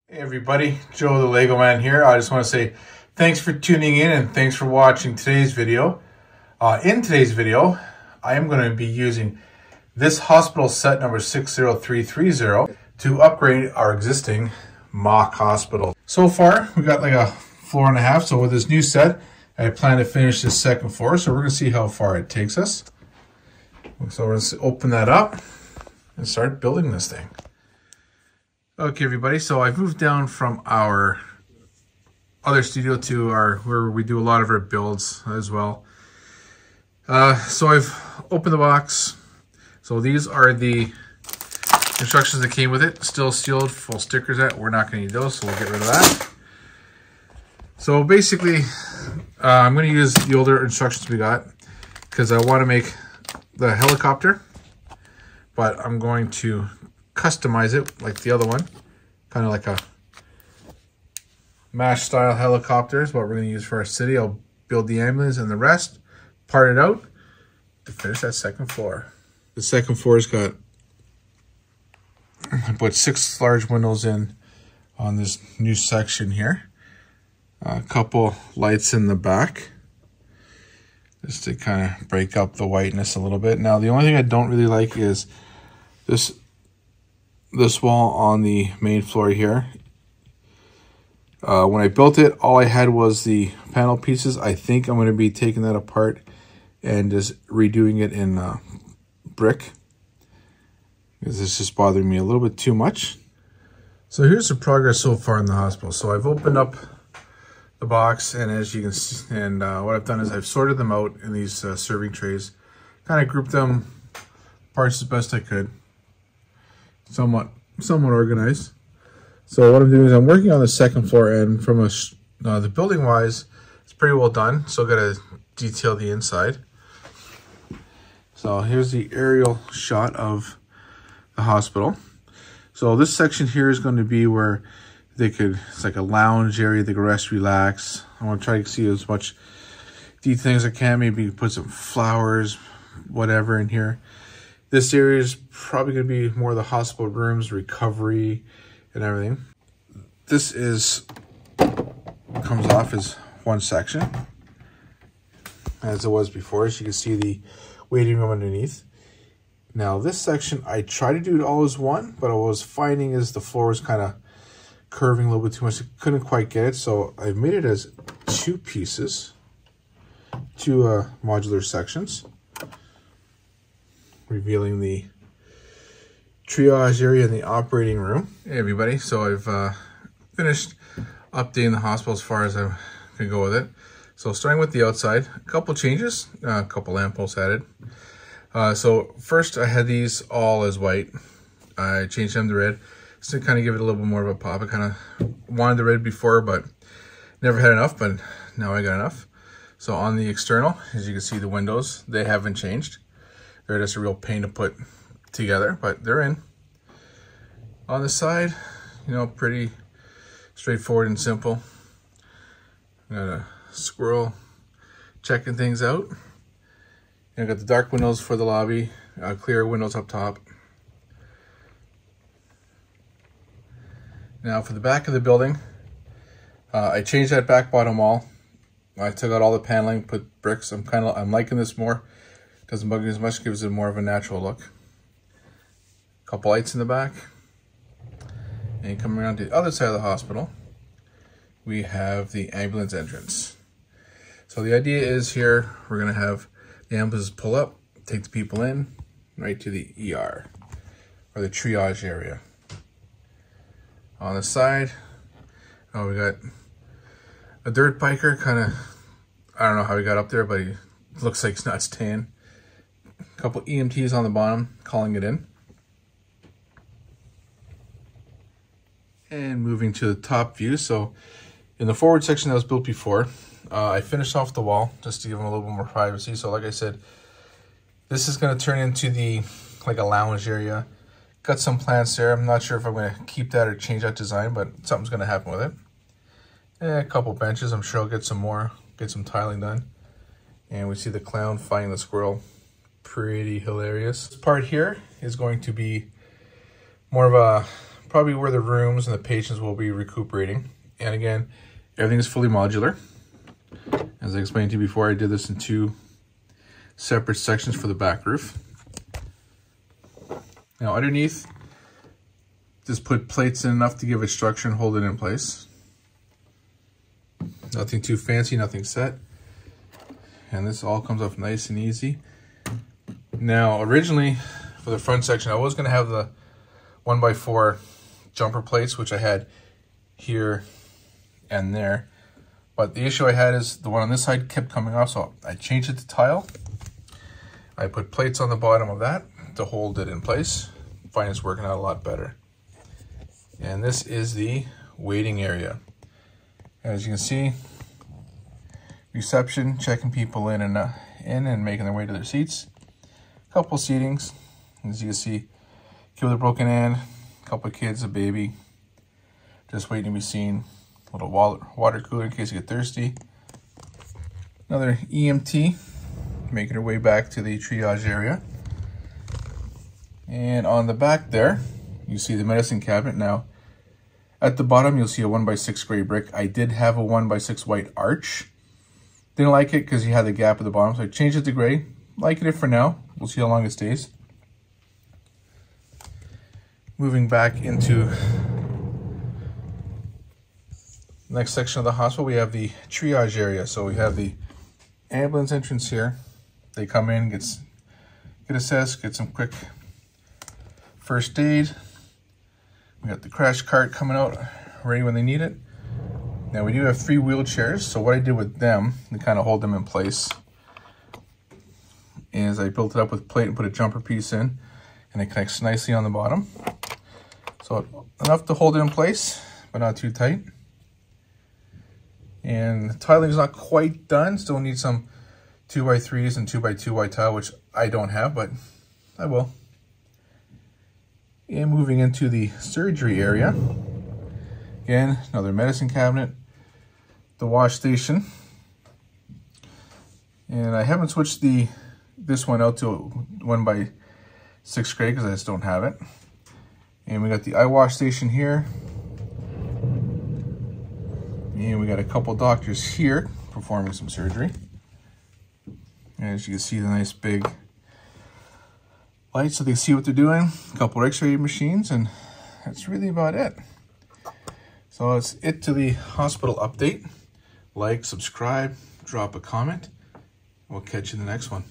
Hey everybody, Joe the Lego Man here. I just want to say thanks for tuning in and thanks for watching today's video. In today's video, I am going to be using this hospital set number 60330 to upgrade our existing mock hospital. So far, we got like a floor and a half. So with this new set, I plan to finish this second floor. So we're going to see how far it takes us. So we're going to open that up and start building this thing. Okay, everybody, so I've moved down from our other studio to where we do a lot of our builds as well. So I've opened the box. So these are the instructions that came with it. Still sealed, full stickers at. We're not going to need those, so we'll get rid of that. So basically, I'm going to use the older instructions we got because I want to make the helicopter, but I'm going to customize it like the other one, kind of like a MASH style helicopter is what we're going to use for our city. I'll build the ambulance and the rest, part it out to finish that second floor. The second floor's got, I put 6 large windows in on this new section here. A couple lights in the back just to kind of break up the whiteness a little bit. Now the only thing I don't really like is this wall on the main floor here. When I built it, all I had was the panel pieces. I think I'm going to be taking that apart and just redoing it in brick, because it's just bothering me a little bit too much. So here's the progress so far in the hospital. So I've opened up the box, and as you can see, and what I've done is I've sorted them out in these serving trays, kind of grouped them parts as best I could. Somewhat organized. So what I'm doing is I'm working on the second floor, and from the building wise, it's pretty well done. So I've got to detail the inside. So here's the aerial shot of the hospital. So this section here is going to be where it's like a lounge area. They can rest, relax. I want to try to see as much detail as I can. Maybe put some flowers, whatever in here. This area is probably going to be more of the hospital rooms, recovery, and everything. This comes off as one section, as it was before. As you can see, the waiting room underneath. Now this section, I tried to do it all as one, but I was finding is the floor was kind of curving a little bit too much. I couldn't quite get it, so I've made it as 2 pieces, 2 modular sections, revealing the triage area in the operating room. Hey everybody, so I've finished updating the hospital as far as I can go with it. So starting with the outside, a couple changes, a couple lampposts added. So first I had these all as white. I changed them to red just to kind of give it a little bit more of a pop. I kind of wanted the red before, but never had enough, but now I got enough. So on the external, as you can see, the windows, they haven't changed. They're just a real pain to put together, but they're in. On the side, you know, pretty straightforward and simple. Got a squirrel checking things out. And I got the dark windows for the lobby, clear windows up top. Now for the back of the building, I changed that back bottom wall. I took out all the paneling, put bricks. I'm liking this more. Doesn't bug me as much, gives it more of a natural look. Couple lights in the back. And coming around to the other side of the hospital, we have the ambulance entrance. So the idea is here, we're gonna have the ambulances pull up, take the people in, right to the ER, or the triage area. On the side, we got a dirt biker, I don't know how he got up there, but he looks like he's not staying. A couple EMTs on the bottom, calling it in. And moving to the top view. So in the forward section that was built before, I finished off the wall just to give them a little bit more privacy. So like I said, this is going to turn into like a lounge area. Got some plants there. I'm not sure if I'm going to keep that or change that design, but something's going to happen with it. And a couple benches. I'm sure I'll get some more, get some tiling done. And we see the clown fighting the squirrel. Pretty hilarious. This part here is going to be more of a probably where the rooms and the patients will be recuperating. And again, everything is fully modular. As I explained to you before, I did this in 2 separate sections for the back roof. Now underneath, just put plates in enough to give it structure and hold it in place. Nothing too fancy, nothing set. And this all comes off nice and easy. Now, originally, for the front section, I was going to have the 1x4 jumper plates, which I had here and there. But the issue I had is the one on this side kept coming off, so I changed it to tile. I put plates on the bottom of that to hold it in place. I find it's working out a lot better. And this is the waiting area. As you can see, reception, checking people in and making their way to their seats. A couple seatings, as you can see, kid with a broken hand, a couple of kids, a baby, just waiting to be seen. A little water cooler in case you get thirsty. Another EMT making her way back to the triage area. And on the back there, you see the medicine cabinet. Now, at the bottom, you'll see a 1x6 gray brick. I did have a 1x6 white arch. Didn't like it because you had the gap at the bottom, so I changed it to gray. Liking it for now. We'll see how long it stays. Moving back into the next section of the hospital, we have the triage area. So we have the ambulance entrance here. They come in, get assessed, get some quick first aid. We got the crash cart coming out ready when they need it. Now we do have 3 wheelchairs, so what I did with them to kind of hold them in place is I built it up with plate and put a jumper piece in, and it connects nicely on the bottom. So enough to hold it in place, but not too tight. And the tiling is not quite done, still need some 2x3s and 2x2 white tile, which I don't have, but I will. And moving into the surgery area. Again, another medicine cabinet, the wash station. And I haven't switched this one out to 1x6 gray because I just don't have it. And we got the eye wash station here. And we got a couple doctors here performing some surgery. And as you can see, the nice big lights so they see what they're doing. A couple x-ray machines, and that's really about it. So that's it to the hospital update. Like, subscribe, drop a comment. We'll catch you in the next one.